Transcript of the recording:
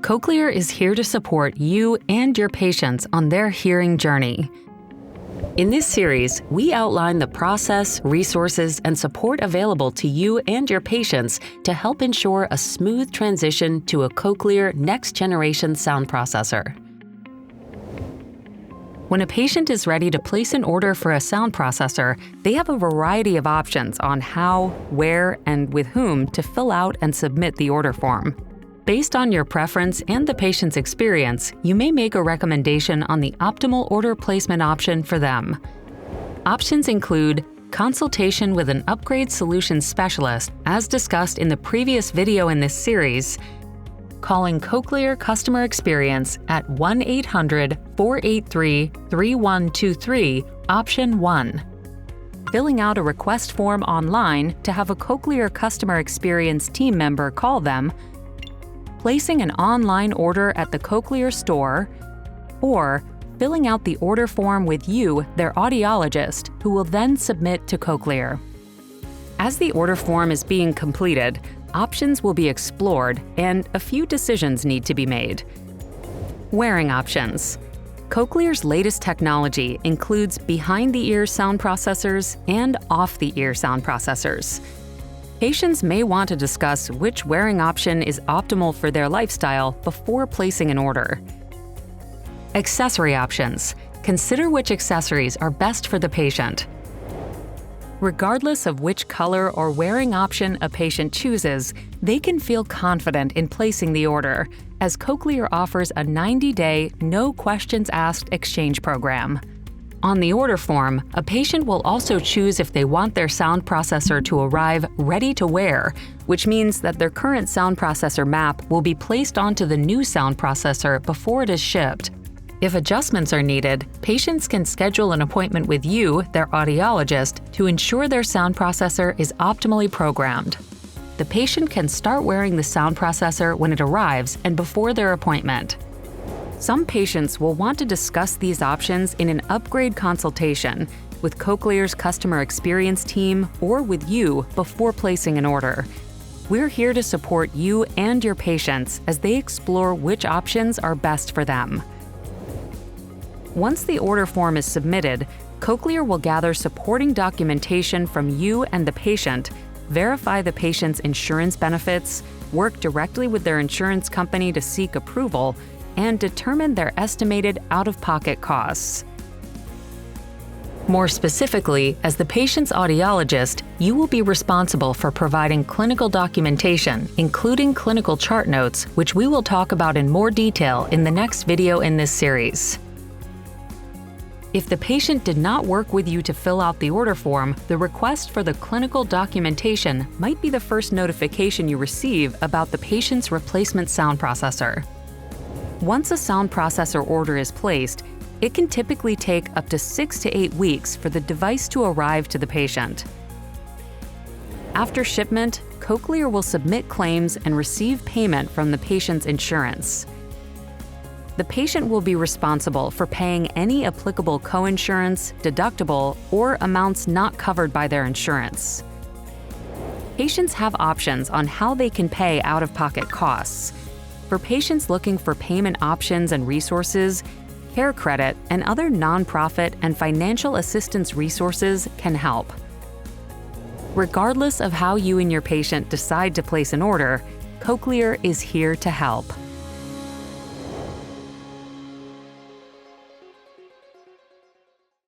Cochlear is here to support you and your patients on their hearing journey. In this series, we outline the process, resources, and support available to you and your patients to help ensure a smooth transition to a Cochlear next-generation sound processor. When a patient is ready to place an order for a sound processor, they have a variety of options on how, where, and with whom to fill out and submit the order form. Based on your preference and the patient's experience, you may make a recommendation on the optimal order placement option for them. Options include consultation with an upgrade solutions specialist, as discussed in the previous video in this series, calling Cochlear Customer Experience at 1-800-483-3123, option 1. Filling out a request form online to have a Cochlear Customer Experience team member call them, placing an online order at the Cochlear store, or filling out the order form with you, their audiologist, who will then submit to Cochlear. As the order form is being completed, options will be explored and a few decisions need to be made. Wearing options. Cochlear's latest technology includes behind-the-ear sound processors and off-the-ear sound processors. Patients may want to discuss which wearing option is optimal for their lifestyle before placing an order. Accessory options. Consider which accessories are best for the patient. Regardless of which color or wearing option a patient chooses, they can feel confident in placing the order, as Cochlear offers a 90-day, no-questions-asked exchange program. On the order form, a patient will also choose if they want their sound processor to arrive ready to wear, which means that their current sound processor map will be placed onto the new sound processor before it is shipped. If adjustments are needed, patients can schedule an appointment with you, their audiologist, to ensure their sound processor is optimally programmed. The patient can start wearing the sound processor when it arrives and before their appointment. Some patients will want to discuss these options in an upgrade consultation with Cochlear's customer experience team or with you before placing an order. We're here to support you and your patients as they explore which options are best for them. Once the order form is submitted, Cochlear will gather supporting documentation from you and the patient, verify the patient's insurance benefits, work directly with their insurance company to seek approval, and determine their estimated out-of-pocket costs. More specifically, as the patient's audiologist, you will be responsible for providing clinical documentation, including clinical chart notes, which we will talk about in more detail in the next video in this series. If the patient did not work with you to fill out the order form, the request for the clinical documentation might be the first notification you receive about the patient's replacement sound processor. Once a sound processor order is placed, it can typically take up to 6 to 8 weeks for the device to arrive to the patient. After shipment, Cochlear will submit claims and receive payment from the patient's insurance. The patient will be responsible for paying any applicable coinsurance, deductible, or amounts not covered by their insurance. Patients have options on how they can pay out-of-pocket costs. For patients looking for payment options and resources, Care Credit and other nonprofit and financial assistance resources can help. Regardless of how you and your patient decide to place an order, Cochlear is here to help.